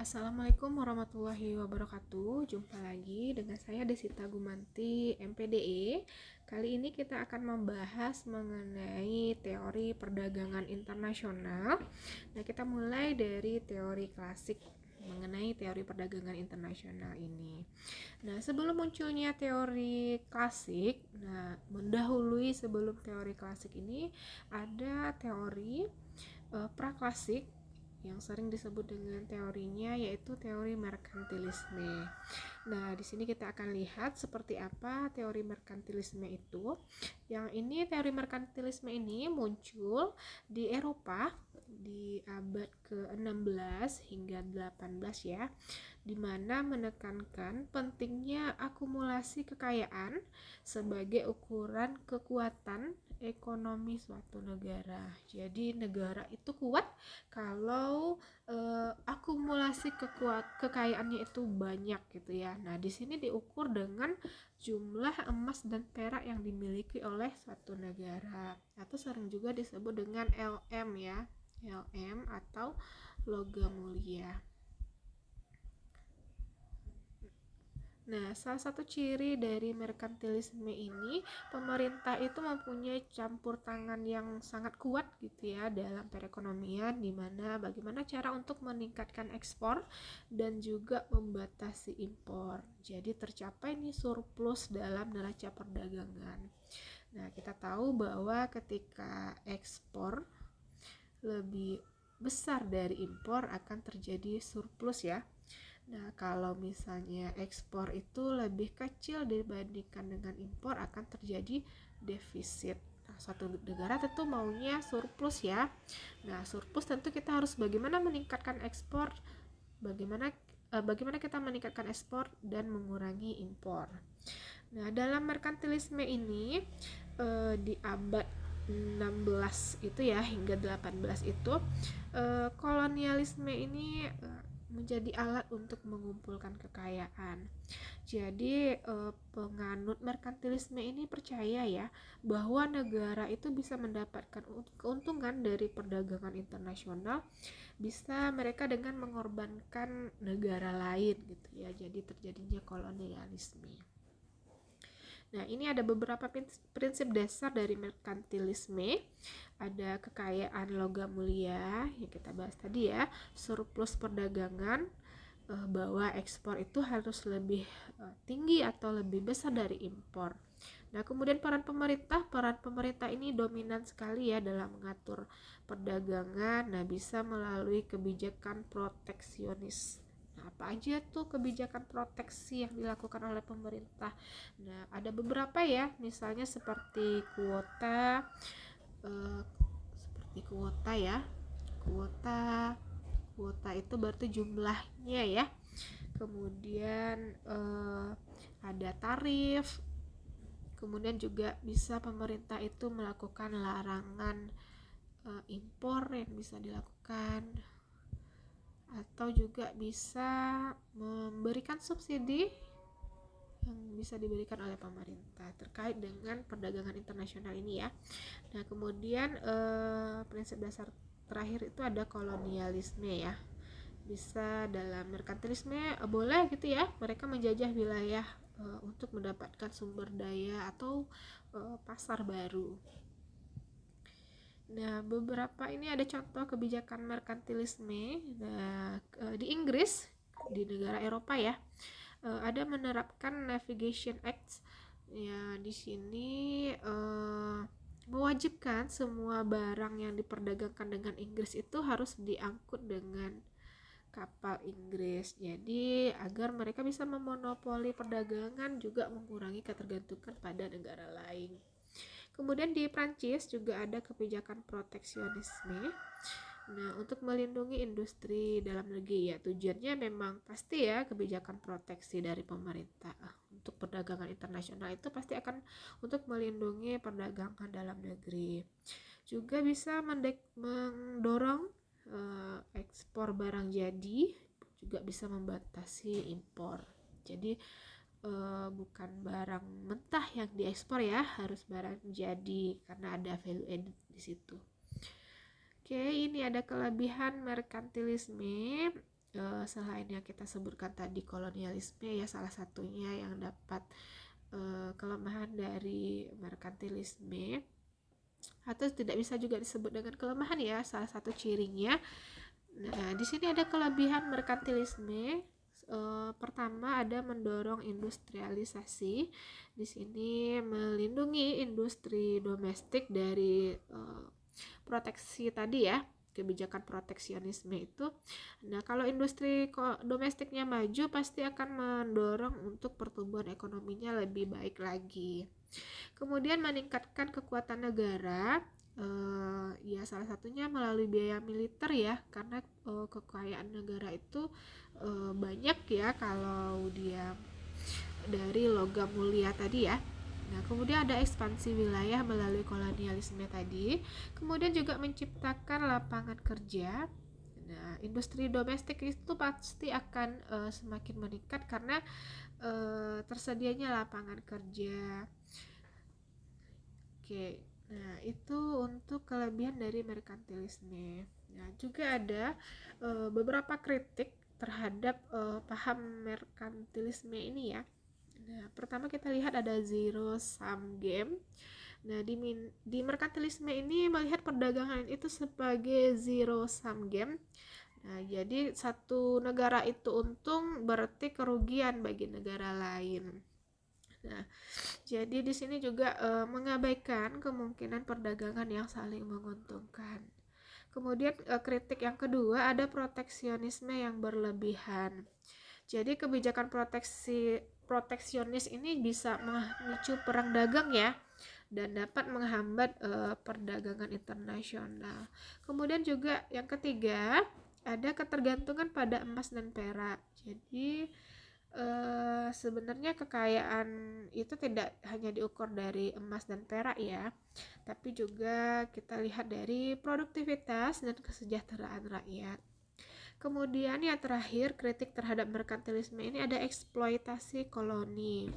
Assalamualaikum warahmatullahi wabarakatuh. Jumpa lagi dengan saya Desita Gumanti, MPDE. Kali ini kita akan membahas mengenai teori perdagangan internasional. Nah, kita mulai dari teori klasik mengenai teori perdagangan internasional ini. Nah, sebelum munculnya teori klasik, mendahului sebelum teori klasik ini ada teori praklasik yang sering disebut dengan teorinya, yaitu teori merkantilisme. Nah, di sini kita akan lihat seperti apa teori merkantilisme itu. Yang ini, teori merkantilisme ini muncul di Eropa di abad ke-16 hingga 18 ya, di mana menekankan pentingnya akumulasi kekayaan sebagai ukuran kekuatan ekonomi suatu negara. Jadi negara itu kuat kalau akumulasi kekayaannya itu banyak gitu ya. Nah, di sini diukur dengan jumlah emas dan perak yang dimiliki oleh suatu negara, atau sering juga disebut dengan LM ya. LM atau logam mulia. Nah, salah satu ciri dari merkantilisme ini, pemerintah itu mempunyai campur tangan yang sangat kuat gitu ya dalam perekonomian, di mana bagaimana cara untuk meningkatkan ekspor dan juga membatasi impor. Jadi tercapai nih surplus dalam neraca perdagangan. Nah, kita tahu bahwa ketika ekspor lebih besar dari impor akan terjadi surplus ya. Nah, kalau misalnya ekspor itu lebih kecil dibandingkan dengan impor akan terjadi defisit. Nah, suatu negara tentu maunya surplus ya. Nah, surplus tentu kita harus bagaimana meningkatkan ekspor, bagaimana kita meningkatkan ekspor dan mengurangi impor. Nah, dalam merkantilisme ini di abad 16 itu ya hingga 18 itu kolonialisme ini menjadi alat untuk mengumpulkan kekayaan. Jadi penganut merkantilisme ini percaya ya bahwa negara itu bisa mendapatkan keuntungan dari perdagangan internasional, bisa mereka dengan mengorbankan negara lain gitu ya. Jadi terjadinya kolonialisme. Nah, ini ada beberapa prinsip dasar dari merkantilisme. Ada kekayaan logam mulia yang kita bahas tadi ya, surplus perdagangan, bahwa ekspor itu harus lebih tinggi atau lebih besar dari impor. Nah, kemudian peran pemerintah ini dominan sekali ya dalam mengatur perdagangan. Nah, bisa melalui kebijakan proteksionis. Nah, apa aja tuh kebijakan proteksi yang dilakukan oleh pemerintah? Nah, ada beberapa ya, misalnya seperti kuota, ya. Kuota itu berarti jumlahnya ya. Kemudian ada tarif. Kemudian juga bisa pemerintah itu melakukan larangan impor yang bisa dilakukan, atau juga bisa memberikan subsidi yang bisa diberikan oleh pemerintah terkait dengan perdagangan internasional ini ya. Nah, kemudian prinsip dasar terakhir itu ada kolonialisme ya. Bisa dalam merkantilisme boleh gitu ya, mereka menjajah wilayah untuk mendapatkan sumber daya atau pasar baru. Nah, beberapa ini ada contoh kebijakan merkantilisme. Nah, di Inggris, di negara Eropa ya, ada menerapkan Navigation Act ya. Di sini mewajibkan semua barang yang diperdagangkan dengan Inggris itu harus diangkut dengan kapal Inggris. Jadi agar mereka bisa memonopoli perdagangan, juga mengurangi ketergantungan pada negara lain. Kemudian di Prancis juga ada kebijakan proteksionisme. Nah, untuk melindungi industri dalam negeri ya, tujuannya memang pasti ya kebijakan proteksi dari pemerintah untuk perdagangan internasional itu pasti akan untuk melindungi perdagangan dalam negeri. Juga bisa mendorong ekspor barang jadi, juga bisa membatasi impor. Jadi bukan barang mentah yang diekspor ya, harus barang jadi karena ada value added di situ. Oke, ini ada kelebihan merkantilisme. selain yang kita sebutkan tadi kolonialisme ya salah satunya yang dapat kelemahan dari merkantilisme, atau tidak bisa juga disebut dengan kelemahan ya, salah satu cirinya. Nah, di sini ada kelebihan merkantilisme. Pertama ada mendorong industrialisasi. Di sini melindungi industri domestik dari proteksi tadi ya, kebijakan proteksionisme itu. Nah, kalau industri domestiknya maju pasti akan mendorong untuk pertumbuhan ekonominya lebih baik lagi. Kemudian meningkatkan kekuatan negara, ya salah satunya melalui biaya militer ya, karena kekayaan negara itu banyak ya kalau dia dari logam mulia tadi ya. Nah, kemudian ada ekspansi wilayah melalui kolonialisme tadi. Kemudian juga menciptakan lapangan kerja. Nah, industri domestik itu pasti akan semakin meningkat karena tersedianya lapangan kerja. Oke, nah itu untuk kelebihan dari merkantilisme. Nah, juga ada beberapa kritik terhadap paham merkantilisme ini ya. Nah, pertama kita lihat ada zero sum game. Nah, di merkantilisme ini melihat perdagangan itu sebagai zero sum game. Nah, jadi satu negara itu untung berarti kerugian bagi negara lain. Nah, jadi di sini juga mengabaikan kemungkinan perdagangan yang saling menguntungkan. Kemudian kritik yang kedua ada proteksionisme yang berlebihan. Jadi kebijakan proteksionis ini bisa memicu perang dagang ya, dan dapat menghambat perdagangan internasional. Kemudian juga yang ketiga ada ketergantungan pada emas dan perak. Jadi sebenarnya kekayaan itu tidak hanya diukur dari emas dan perak ya, tapi juga kita lihat dari produktivitas dan kesejahteraan rakyat. Kemudian yang terakhir, kritik terhadap merkantilisme ini ada eksploitasi koloni.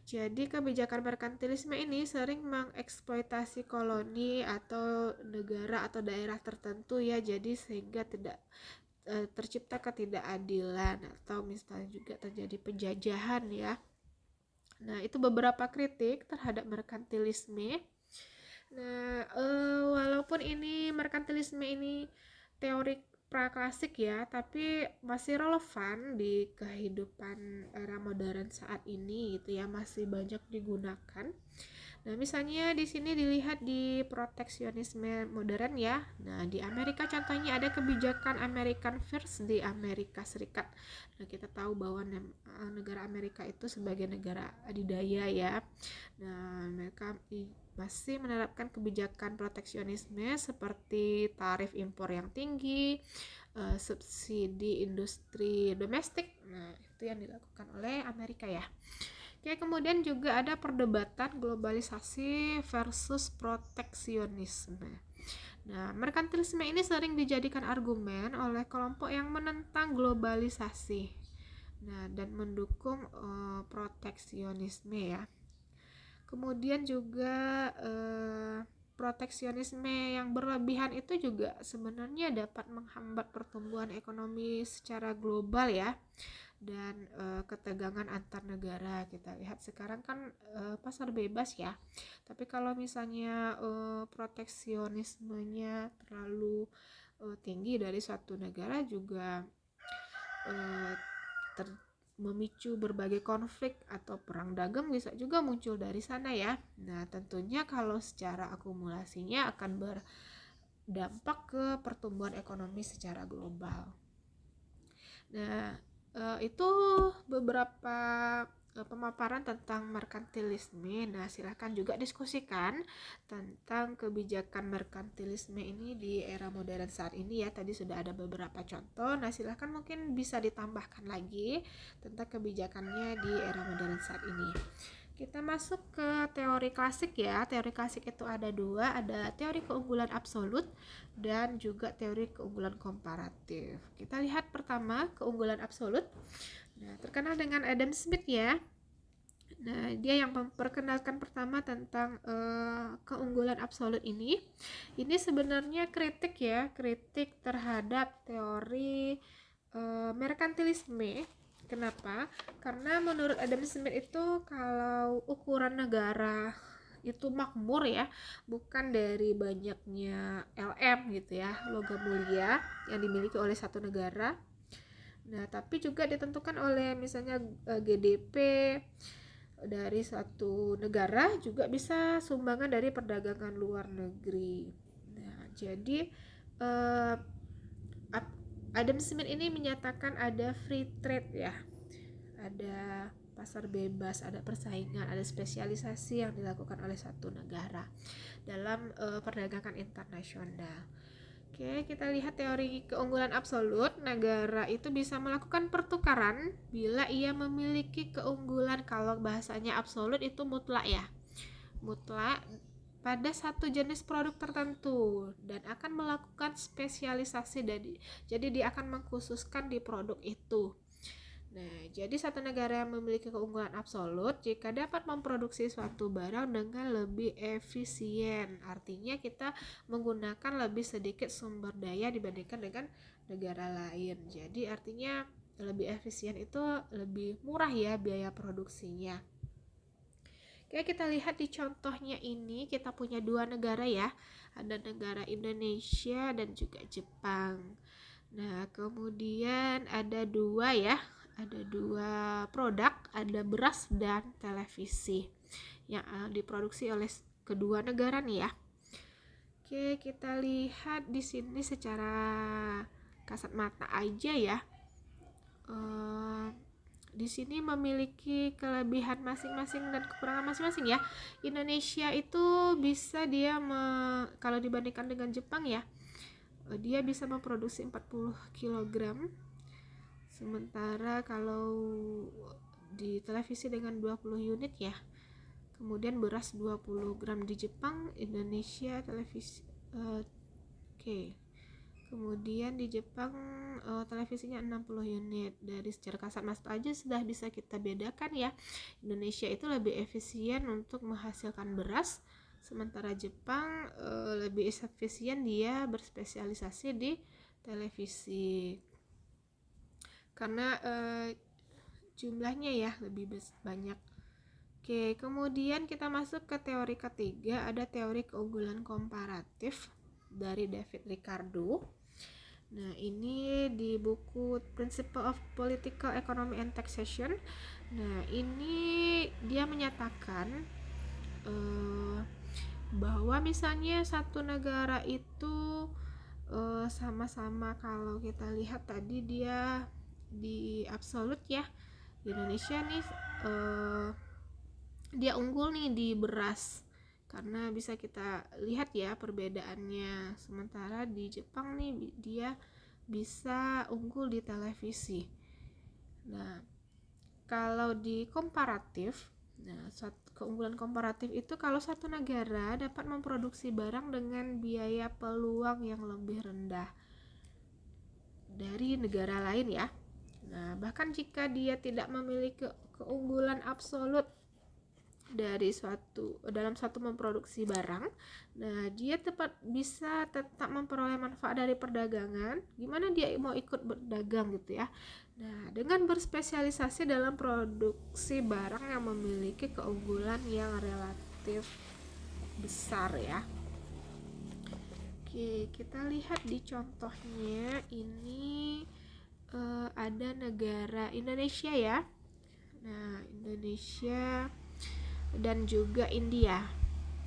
Jadi kebijakan merkantilisme ini sering mengeksploitasi koloni atau negara atau daerah tertentu ya, jadi sehingga tidak tercipta ketidakadilan atau misalnya juga terjadi penjajahan ya. Nah, itu beberapa kritik terhadap merkantilisme. Nah, walaupun ini merkantilisme ini teori praklasik ya, tapi masih relevan di kehidupan era modern saat ini gitu ya, masih banyak digunakan. Nah, misalnya di sini dilihat di proteksionisme modern ya. Nah, di Amerika contohnya ada kebijakan American First di Amerika Serikat. Nah, kita tahu bahwa negara Amerika itu sebagai negara adidaya ya. Nah, mereka masih menerapkan kebijakan proteksionisme seperti tarif impor yang tinggi, subsidi industri domestik. Nah, itu yang dilakukan oleh Amerika ya. Oke, kemudian juga ada perdebatan globalisasi versus proteksionisme. Nah, merkantilisme ini sering dijadikan argumen oleh kelompok yang menentang globalisasi. Nah, dan mendukung proteksionisme ya. Kemudian juga proteksionisme yang berlebihan itu juga sebenarnya dapat menghambat pertumbuhan ekonomi secara global ya, dan ketegangan antar negara. Kita lihat sekarang kan pasar bebas ya, tapi kalau misalnya proteksionismenya terlalu tinggi dari suatu negara juga memicu berbagai konflik atau perang dagang bisa juga muncul dari sana ya. Nah, tentunya kalau secara akumulasinya akan berdampak ke pertumbuhan ekonomi secara global. Nah, itu beberapa pemaparan tentang merkantilisme. Nah, silahkan juga diskusikan tentang kebijakan merkantilisme ini di era modern saat ini ya. Tadi sudah ada beberapa contoh. Nah, silahkan mungkin bisa ditambahkan lagi tentang kebijakannya di era modern saat ini. Kita masuk ke teori klasik ya. Teori klasik itu ada dua, ada teori keunggulan absolut dan juga teori keunggulan komparatif. Kita lihat pertama keunggulan absolut. Nah, terkenal dengan Adam Smith ya. Nah, dia yang memperkenalkan pertama tentang keunggulan absolut ini. Ini sebenarnya kritik ya, kritik terhadap teori merkantilisme. Kenapa? Karena menurut Adam Smith itu kalau ukuran negara itu makmur ya, bukan dari banyaknya LM gitu ya, logam mulia yang dimiliki oleh satu negara. Nah, tapi juga ditentukan oleh misalnya GDP dari suatu negara, juga bisa sumbangan dari perdagangan luar negeri. Nah, jadi Adam Smith ini menyatakan ada free trade ya, ada pasar bebas, ada persaingan, ada spesialisasi yang dilakukan oleh satu negara dalam perdagangan internasional. Oke, kita lihat teori keunggulan absolut. Negara itu bisa melakukan pertukaran bila ia memiliki keunggulan. Kalau bahasanya absolut itu mutlak ya, mutlak pada satu jenis produk tertentu dan akan melakukan spesialisasi. Jadi dia akan mengkhususkan di produk itu. Nah, jadi satu negara yang memiliki keunggulan absolut jika dapat memproduksi suatu barang dengan lebih efisien. Artinya kita menggunakan lebih sedikit sumber daya dibandingkan dengan negara lain. Jadi artinya lebih efisien itu lebih murah ya biaya produksinya. Oke, kita lihat di contohnya ini kita punya dua negara ya. Ada negara Indonesia dan juga Jepang. Nah, kemudian ada dua produk, ada beras dan televisi yang diproduksi oleh kedua negara nih ya. Oke, kita lihat di sini secara kasat mata aja ya. Di sini memiliki kelebihan masing-masing dan kekurangan masing-masing ya. Indonesia itu bisa kalau dibandingkan dengan Jepang ya, dia bisa memproduksi 40 kg. Sementara kalau di televisi dengan 20 unit ya. Kemudian beras 20 gram di Jepang, Indonesia televisi Kemudian di Jepang televisinya 60 unit. Dari secara kasat mata aja sudah bisa kita bedakan ya. Indonesia itu lebih efisien untuk menghasilkan beras, sementara Jepang lebih efisien, dia berspesialisasi di televisi. Karena jumlahnya ya lebih banyak. Oke, kemudian kita masuk ke teori ketiga, ada teori keunggulan komparatif dari David Ricardo. Nah, ini di buku Principle of Political Economy and Taxation. Nah, ini dia menyatakan bahwa misalnya satu negara itu sama-sama, kalau kita lihat tadi dia di absolut ya, di Indonesia nih dia unggul nih di beras karena bisa kita lihat ya perbedaannya. Sementara di Jepang nih dia bisa unggul di televisi. Nah, kalau di komparatif, keunggulan komparatif itu kalau satu negara dapat memproduksi barang dengan biaya peluang yang lebih rendah dari negara lain ya. Nah, bahkan jika dia tidak memiliki keunggulan absolut dalam satu memproduksi barang, nah dia bisa tetap memperoleh manfaat dari perdagangan. Gimana dia mau ikut berdagang gitu ya. Nah, dengan berspesialisasi dalam produksi barang yang memiliki keunggulan yang relatif besar ya. Oke, kita lihat di contohnya ini ada negara Indonesia ya. Nah, Indonesia dan juga India.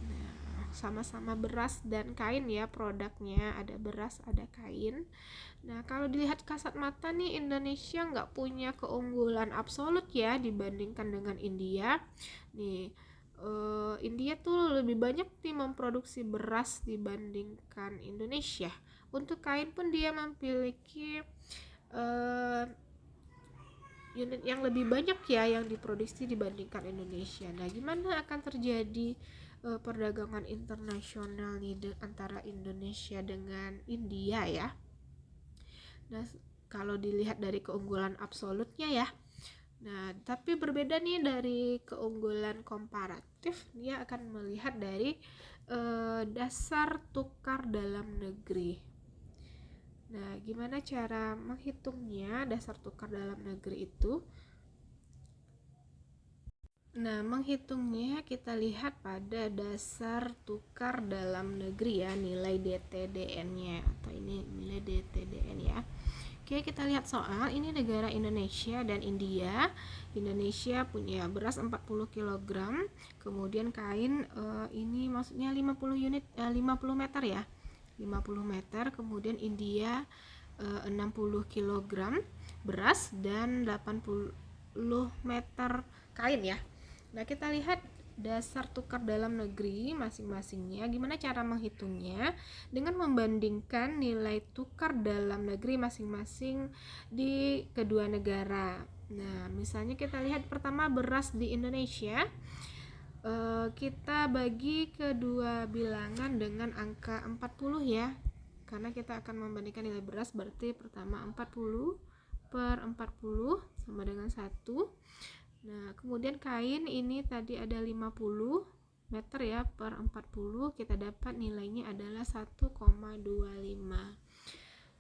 Nah, sama-sama beras dan kain ya produknya, ada beras, ada kain. Nah, kalau dilihat kasat mata nih, Indonesia nggak punya keunggulan absolut ya dibandingkan dengan India. Nih, India tuh lebih banyak nih memproduksi beras dibandingkan Indonesia. Untuk kain pun dia memiliki unit yang lebih banyak ya yang diproduksi dibandingkan Indonesia. Nah, gimana akan terjadi perdagangan internasional nih antara Indonesia dengan India ya? Nah, kalau dilihat dari keunggulan absolutnya ya. Nah, tapi berbeda nih dari keunggulan komparatif, dia akan melihat dari dasar tukar dalam negeri. Nah, gimana cara menghitungnya dasar tukar dalam negeri itu? Nah, menghitungnya kita lihat pada dasar tukar dalam negeri ya, nilai DTDN-nya, atau ini nilai DTDN ya. Oke, kita lihat soal. Ini negara Indonesia dan India. Indonesia punya beras 40 kg, kemudian kain ini maksudnya 50 unit 50 meter ya. 50 meter, kemudian India 60 kg beras dan 80 meter kain ya. Nah, kita lihat dasar tukar dalam negeri masing-masingnya. Gimana cara menghitungnya? Dengan membandingkan nilai tukar dalam negeri masing-masing di kedua negara. Nah, misalnya kita lihat pertama beras di Indonesia. Kita bagi kedua bilangan dengan angka 40 ya. Karena kita akan membandingkan nilai beras, berarti pertama 40 per 40 sama dengan 1. Nah, kemudian kain ini tadi ada 50 meter ya per 40, kita dapat nilainya adalah 1,25.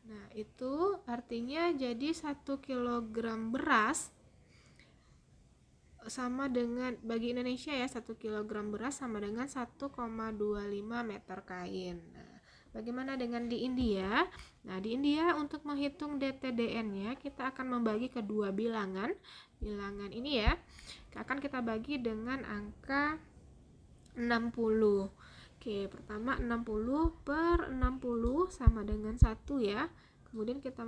Nah, itu artinya jadi 1 kg beras sama dengan, bagi Indonesia ya, 1 kg beras sama dengan 1,25 meter kain. Nah, bagaimana dengan di India? Nah, di India untuk menghitung DTDN-nya kita akan membagi kedua bilangan. Bilangan ini ya, akan kita bagi dengan angka 60. Oke, pertama 60 per 60 sama dengan 1 ya. Kemudian kita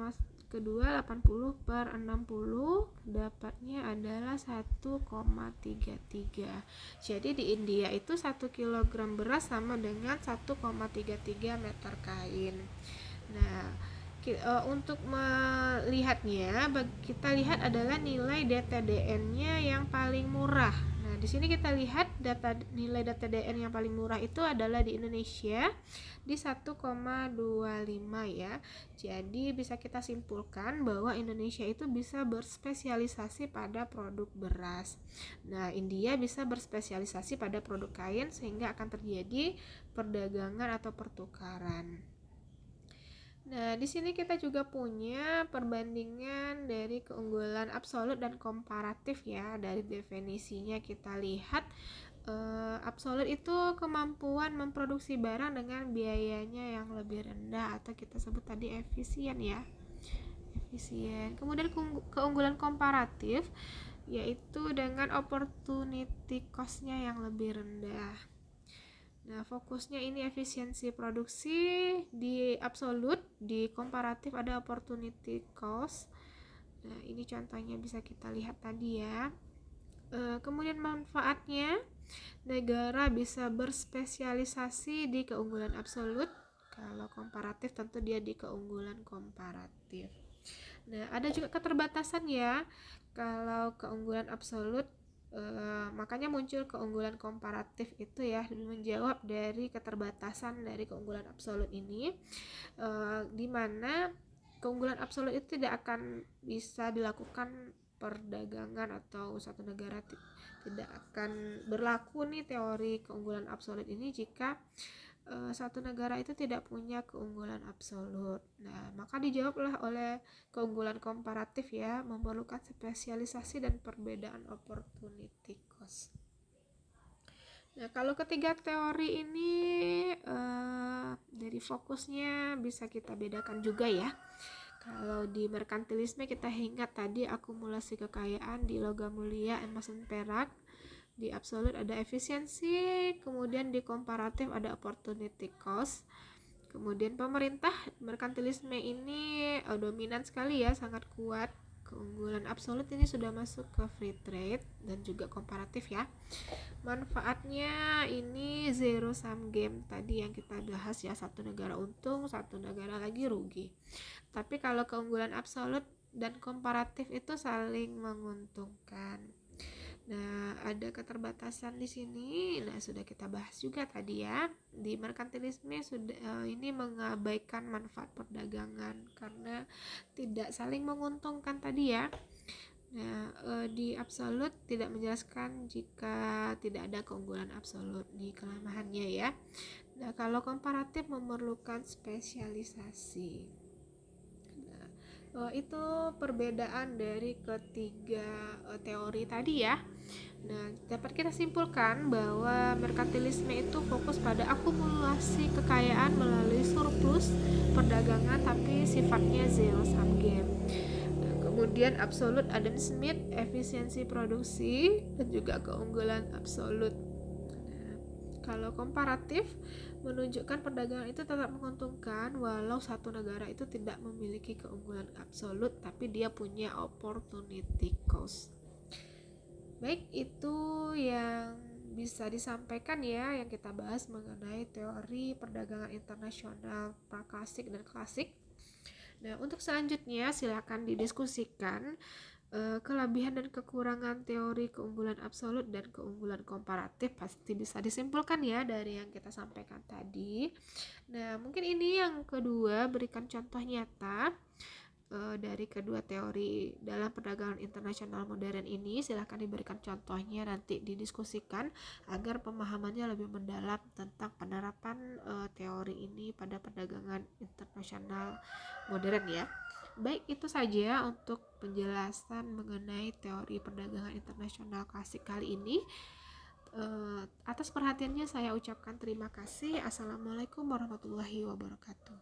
kedua 80 per 60, dapatnya adalah 1,33. Jadi di India itu 1 kg beras sama dengan 1,33 meter kain. Nah, untuk melihatnya, kita lihat adalah nilai DTDN-nya yang paling murah. Nah, di sini kita lihat nilai DTDN yang paling murah itu adalah di Indonesia di 1,25 ya. Jadi bisa kita simpulkan bahwa Indonesia itu bisa berspesialisasi pada produk beras. Nah, India bisa berspesialisasi pada produk kain sehingga akan terjadi perdagangan atau pertukaran. Nah, di sini kita juga punya perbandingan dari keunggulan absolut dan komparatif ya. Dari definisinya kita lihat absolut itu kemampuan memproduksi barang dengan biayanya yang lebih rendah atau kita sebut tadi efisien ya. Efisien. Kemudian keunggulan komparatif yaitu dengan opportunity cost-nya yang lebih rendah. Nah, fokusnya ini efisiensi produksi, di absolut, di komparatif ada opportunity cost. Nah, ini contohnya bisa kita lihat tadi ya. Kemudian manfaatnya, negara bisa berspesialisasi di keunggulan absolut. Kalau komparatif tentu dia di keunggulan komparatif. Nah, ada juga keterbatasan ya. Kalau keunggulan absolut makanya muncul keunggulan komparatif itu ya, menjawab dari keterbatasan dari keunggulan absolut ini, di mana keunggulan absolut itu tidak akan bisa dilakukan perdagangan atau satu negara tidak akan berlaku nih teori keunggulan absolut ini jika satu negara itu tidak punya keunggulan absolut. Nah, maka dijawablah oleh keunggulan komparatif ya, memerlukan spesialisasi dan perbedaan opportunity cost. Nah, kalau ketiga teori ini dari fokusnya bisa kita bedakan juga ya. Kalau di merkantilisme kita ingat tadi akumulasi kekayaan di logam mulia, emas dan perak. Di absolut ada efisiensi, kemudian di komparatif ada opportunity cost. Kemudian pemerintah merkantilisme ini dominan sekali ya, sangat kuat. Keunggulan absolut ini sudah masuk ke free trade dan juga komparatif ya. Manfaatnya ini zero sum game tadi yang kita bahas ya, satu negara untung, satu negara lagi rugi. Tapi kalau keunggulan absolut dan komparatif itu saling menguntungkan. Nah, ada keterbatasan di sini. Nah, sudah kita bahas juga tadi ya. Di merkantilisme sudah ini mengabaikan manfaat perdagangan karena tidak saling menguntungkan tadi ya. Nah, di absolut tidak menjelaskan jika tidak ada keunggulan absolut di kelemahannya ya. Nah, kalau komparatif memerlukan spesialisasi. Itu perbedaan dari ketiga teori tadi ya. Nah, dapat kita simpulkan bahwa merkantilisme itu fokus pada akumulasi kekayaan melalui surplus perdagangan tapi sifatnya zero sum game. Nah, kemudian absolut Adam Smith, efisiensi produksi dan juga keunggulan absolut. Nah, kalau komparatif menunjukkan perdagangan itu tetap menguntungkan walau satu negara itu tidak memiliki keunggulan absolut tapi dia punya opportunity cost. Baik, itu yang bisa disampaikan ya yang kita bahas mengenai teori perdagangan internasional praklasik dan klasik. Nah, untuk selanjutnya silakan didiskusikan kelebihan dan kekurangan teori keunggulan absolut dan keunggulan komparatif pasti bisa disimpulkan ya dari yang kita sampaikan tadi. Nah, mungkin ini yang kedua, berikan contoh nyata dari kedua teori dalam perdagangan internasional modern ini. Silahkan diberikan contohnya, nanti didiskusikan agar pemahamannya lebih mendalam tentang penerapan teori ini pada perdagangan internasional modern ya. Baik, itu saja untuk penjelasan mengenai teori perdagangan internasional klasik kali ini. Atas perhatiannya saya ucapkan terima kasih. Assalamualaikum warahmatullahi wabarakatuh.